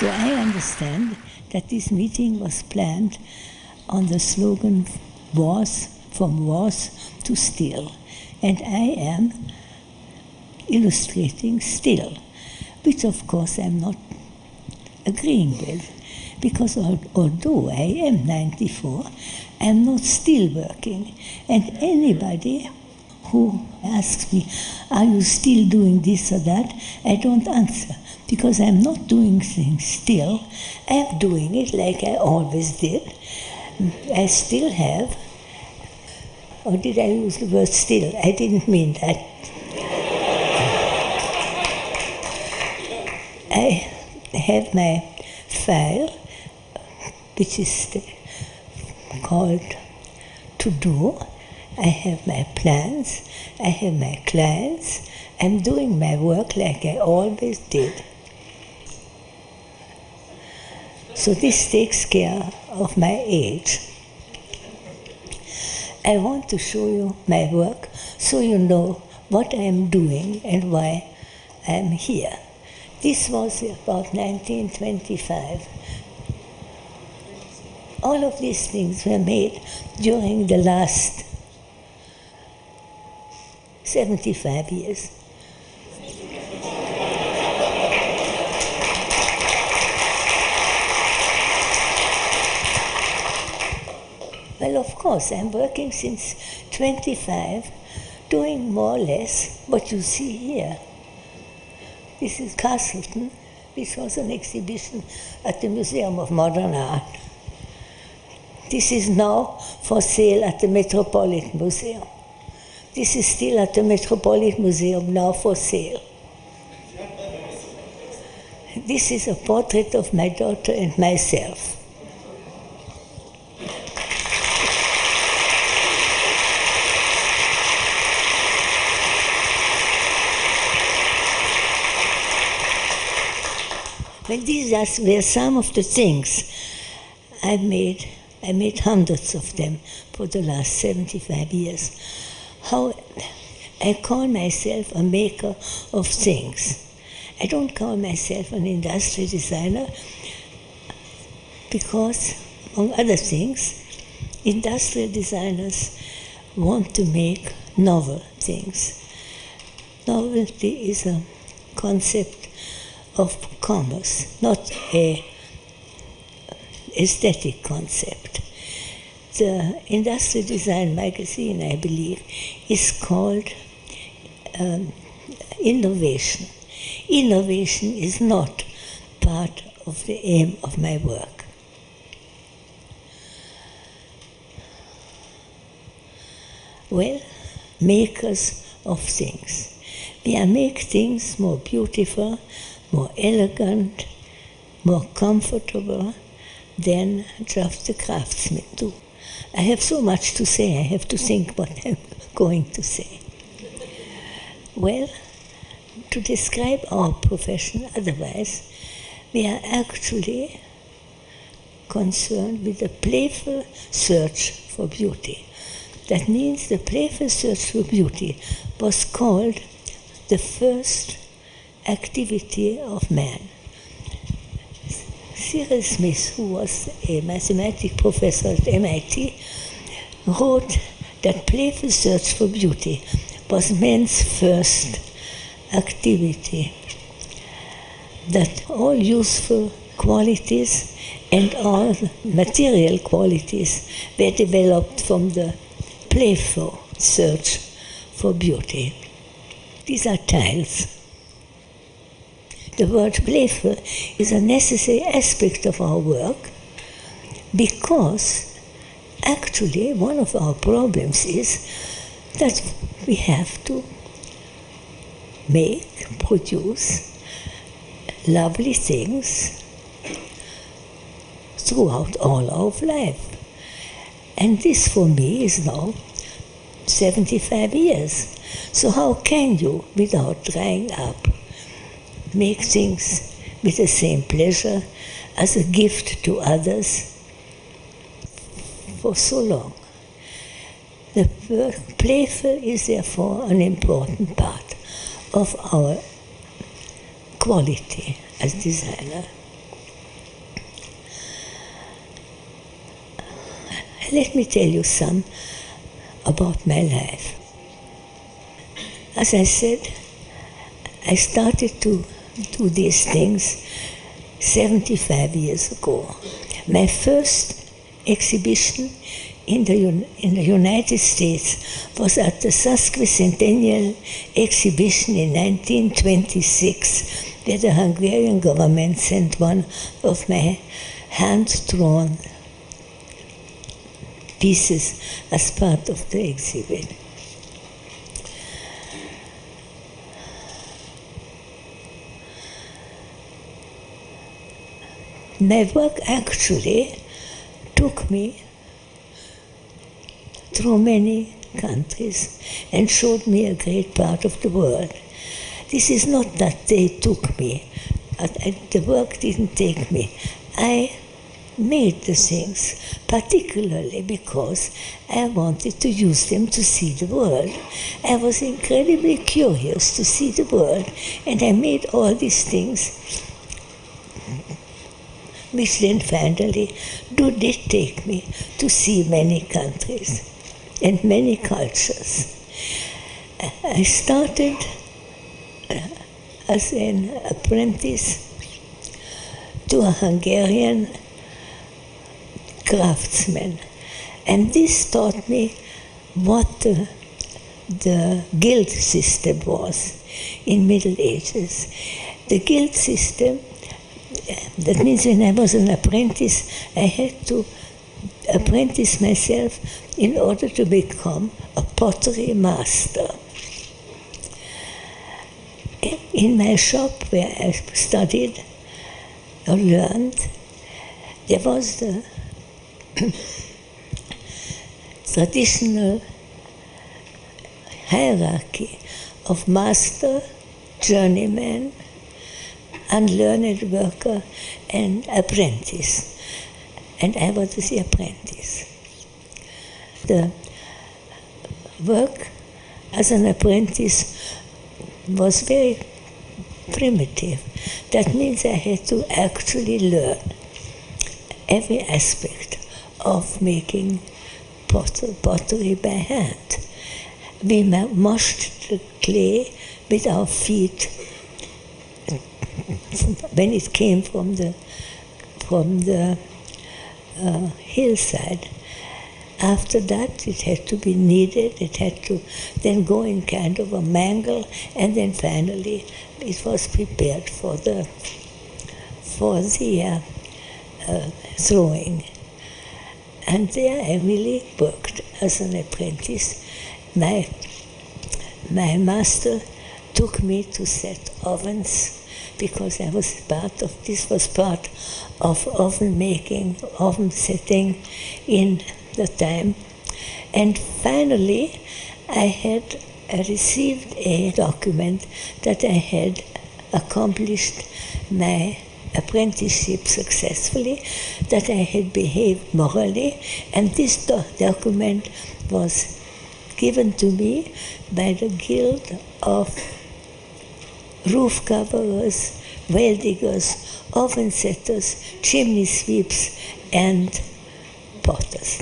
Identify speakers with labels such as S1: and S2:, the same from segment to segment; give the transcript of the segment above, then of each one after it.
S1: So I understand that this meeting was planned on the slogan "Wars, from wars to still." And I am illustrating still, which of course I'm not agreeing with, because although I am 94, I'm not still working. And anybody who asks me, are you still doing this or that, I don't answer, because I'm not doing things still. I'm doing it like I always did. I still have, or did I use the word still? I didn't mean that. I have my file, which is called To Do. I have my plans, I have my clients. I'm doing my work like I always did. So this takes care of my age. I want to show you my work so you know what I am doing and why I am here. This was about 1925. All of these things were made during the last 75 years. Well, of course, I'm working since 25, doing more or less what you see here. This is Castleton. This was an exhibition at the Museum of Modern Art. This is now for sale at the Metropolitan Museum. This is still at the Metropolitan Museum, now for sale. This is a portrait of my daughter and myself. Well, these were some of the things I made. I made hundreds of them for the last 75 years. How I call myself a maker of things. I don't call myself an industrial designer because, among other things, industrial designers want to make novel things. Novelty is a concept of commerce, not a aesthetic concept. The Industrial Design magazine, I believe, is called Innovation. Innovation is not part of the aim of my work. Well, makers of things. We make things more beautiful, more elegant, more comfortable than just the craftsmen do. I have so much to say, I have to think what I'm going to say. Well, to describe our profession otherwise, we are actually concerned with the playful search for beauty. That means the playful search for beauty was called the first activity of man. Cyril Smith, who was a mathematics professor at MIT, wrote that playful search for beauty was man's first activity, that all useful qualities and all material qualities were developed from the playful search for beauty. These are tiles. The word playful is a necessary aspect of our work because actually one of our problems is that we have to produce lovely things throughout all of life. And this for me is now 75 years. So how can you, without drying up, make things with the same pleasure as a gift to others for so long? The word playful is therefore an important part of our quality as designer. let me tell you some about my life. As I said, I started to do these things 75 years ago. My first exhibition in the United States was at the sesquicentennial exhibition in 1926, where the Hungarian government sent one of my hand-drawn pieces as part of the exhibit. My work actually took me through many countries and showed me a great part of the world. This is not that they took me. The work didn't take me. I made the things, particularly because I wanted to use them to see the world. I was incredibly curious to see the world, and I made all these things, which then finally did take me to see many countries and many cultures. I started as an apprentice to a Hungarian craftsman, and this taught me what the guild system was in Middle Ages. The guild system, that means when I was an apprentice, I had to apprentice myself in order to become a pottery master. In my shop where I studied or learned, there was the traditional hierarchy of master, journeyman, unlearned worker, and apprentice. And I was the apprentice. The work as an apprentice was very primitive. That means I had to actually learn every aspect of making pottery by hand. We mashed the clay with our feet when it came from the hillside. After that, it had to be kneaded, it had to then go in kind of a mangle, and then finally it was prepared for the throwing. And there I really worked as an apprentice. My master took me to set ovens, because this was part of oven making, oven setting in the time. And finally, I received a document that I had accomplished my apprenticeship successfully, that I had behaved morally, and this document was given to me by the Guild of Roof Coverers, Well Diggers, Oven Setters, Chimney Sweeps, and Potters.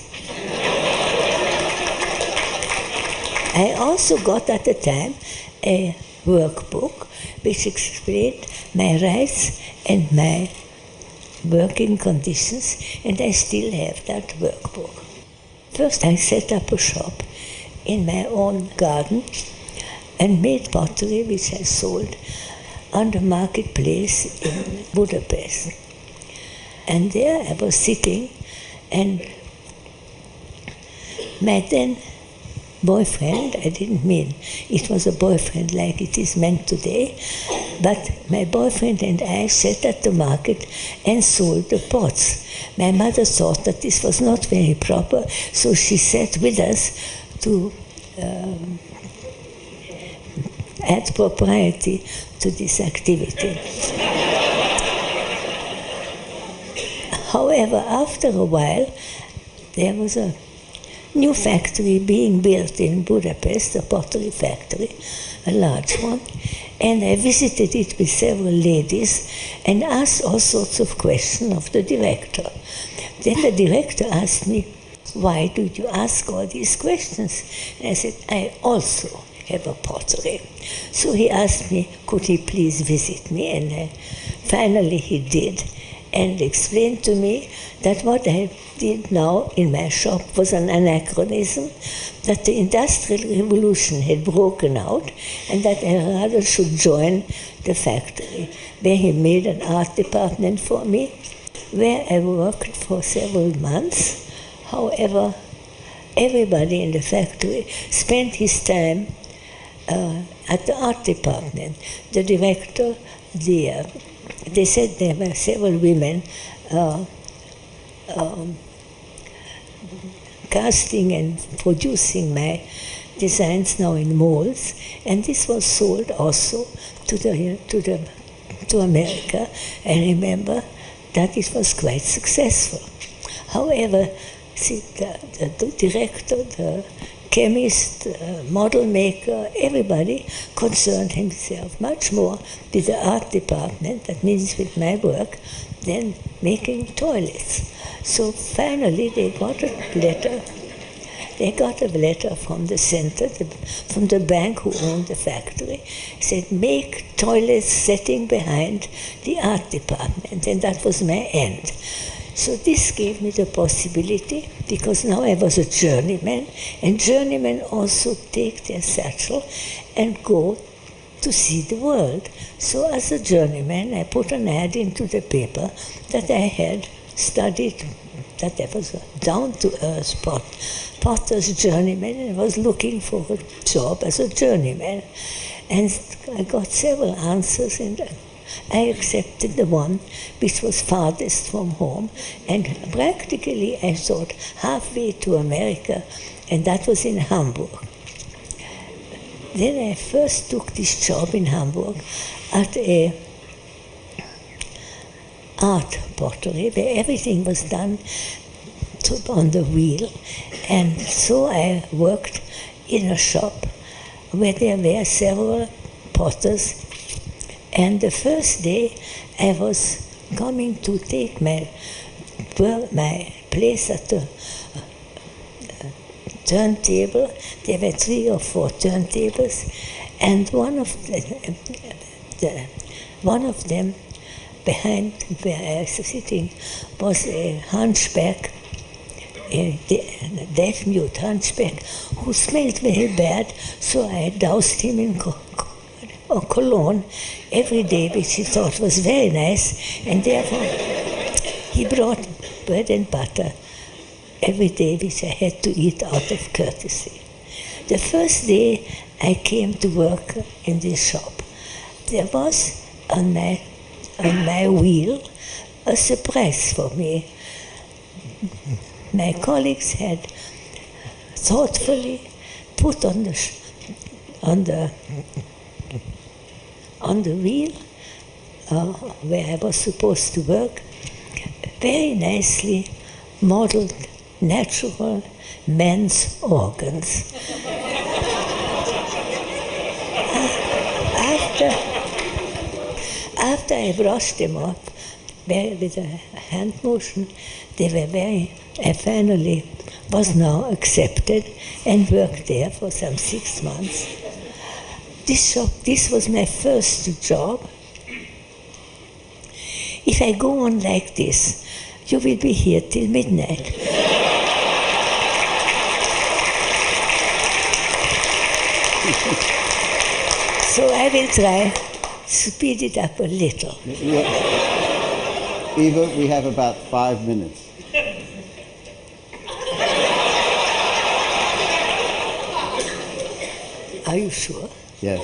S1: I also got at the time a workbook which explained my rights and my working conditions, and I still have that workbook. First, I set up a shop in my own garden and made pottery, which I sold on the marketplace in Budapest. And there I was sitting, and my then boyfriend, I didn't mean it was a boyfriend like it is meant today, but my boyfriend and I sat at the market and sold the pots. My mother thought that this was not very proper, so she sat with us to add propriety to this activity. However, after a while, there was a new factory being built in Budapest, a pottery factory, a large one, and I visited it with several ladies and asked all sorts of questions of the director. Then the director asked me, why do you ask all these questions? And I said, I also have a pottery. So he asked me, could he please visit me? And finally he did, and explained to me that what I did now in my shop was an anachronism, that the Industrial Revolution had broken out, and that I rather should join the factory, where he made an art department for me, where I worked for several months. However, everybody in the factory spent his time at the art department. The director, they said there were several women casting and producing my designs now in molds, and this was sold also to America. I remember that it was quite successful. However, see, the director, the chemist, model maker, everybody concerned himself much more with the art department, that means with my work, than making toilets. So finally they got a letter. They got a letter from the center, from the bank who owned the factory, said, make toilets setting behind the art department, and that was my end. So this gave me the possibility, because now I was a journeyman, and journeymen also take their satchel and go to see the world. So as a journeyman, I put an ad into the paper that I had studied, that I was a down-to-earth potter's journeyman, and I was looking for a job as a journeyman. And I got several answers, and I accepted the one which was farthest from home, and practically I thought halfway to America, and that was in Hamburg. Then I first took this job in Hamburg at a art pottery, where everything was done on the wheel, and so I worked in a shop where there were several potters. And the first day I was coming to take my place at the turntable. There were 3 or 4 turntables, and one of them behind where I was sitting was a hunchback, a deaf-mute hunchback, who smelled very bad, so I doused him in cologne every day, which he thought was very nice, and therefore he brought bread and butter every day, which I had to eat out of courtesy. The first day I came to work in this shop, there was on my wheel a surprise for me. My colleagues had thoughtfully put on the wheel where I was supposed to work, very nicely modeled natural men's organs. After I brushed them up with a hand motion, I finally was now accepted and worked there for some 6 months. This was my first job. If I go on like this, you will be here till midnight. So I will try to speed it up a little.
S2: Eva, we have about 5 minutes.
S1: Are you sure?
S2: Yes.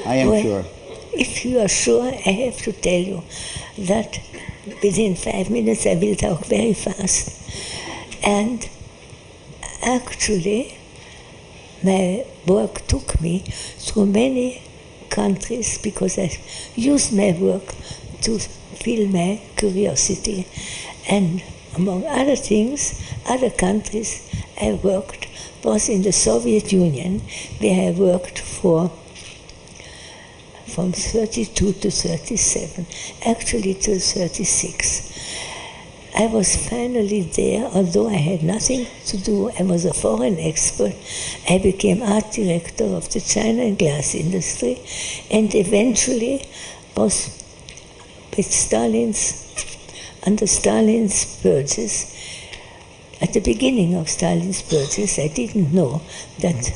S2: I am sure.
S1: If you are sure, I have to tell you that within 5 minutes I will talk very fast. And actually, my work took me through many countries, because I used my work to fill my curiosity. And among other things, other countries I worked was in the Soviet Union, where I worked from 32 to 37, actually till 36. I was finally there, although I had nothing to do. I was a foreign expert. I became art director of the China and glass industry, and eventually was under Stalin's purges. At the beginning of Stalin's purges, I didn't know that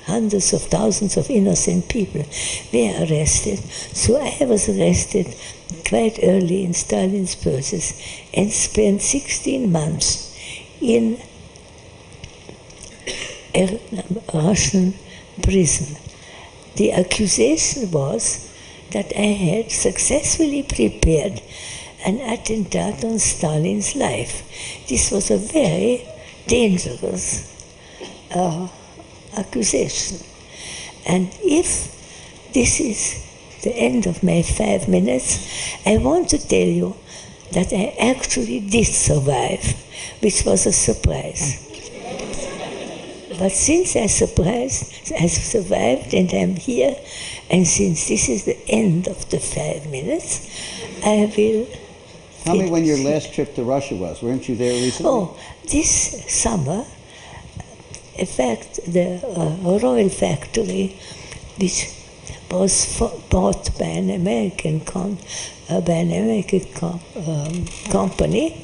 S1: hundreds of thousands of innocent people were arrested. So I was arrested quite early in Stalin's purges and spent 16 months in a Russian prison. The accusation was that I had successfully prepared an attempt on Stalin's life. This was a very dangerous accusation. And if this is the end of my 5 minutes, I want to tell you that I actually did survive, which was a surprise. But since I survived and I'm here, and since this is the end of the 5 minutes, I will...
S2: Tell me when your last trip to Russia was. Weren't you there recently?
S1: Oh, this summer, in fact, the Royal Factory, which was bought by an American company,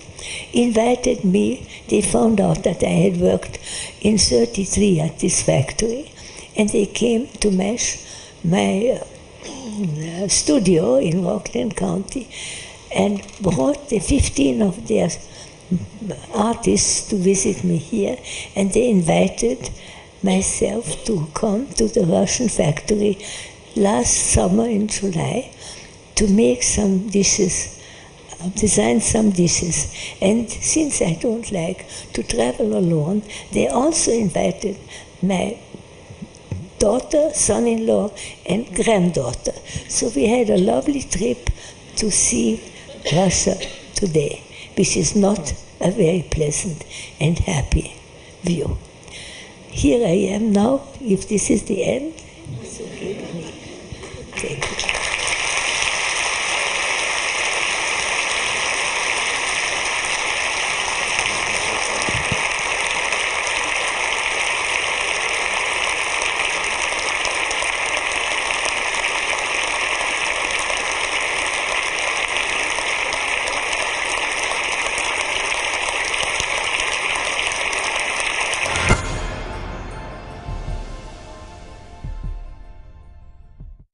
S1: invited me. They found out that I had worked in 33 at this factory, and they came to my studio in Rockland County and brought the 15 of their artists to visit me here, and they invited myself to come to the Russian factory last summer in July to make some dishes, design some dishes. And since I don't like to travel alone, they also invited my daughter, son-in-law, and granddaughter. So we had a lovely trip to see Russia today, which is not a very pleasant and happy view. Here I am now. If this is the end, it's okay with me. Thank you.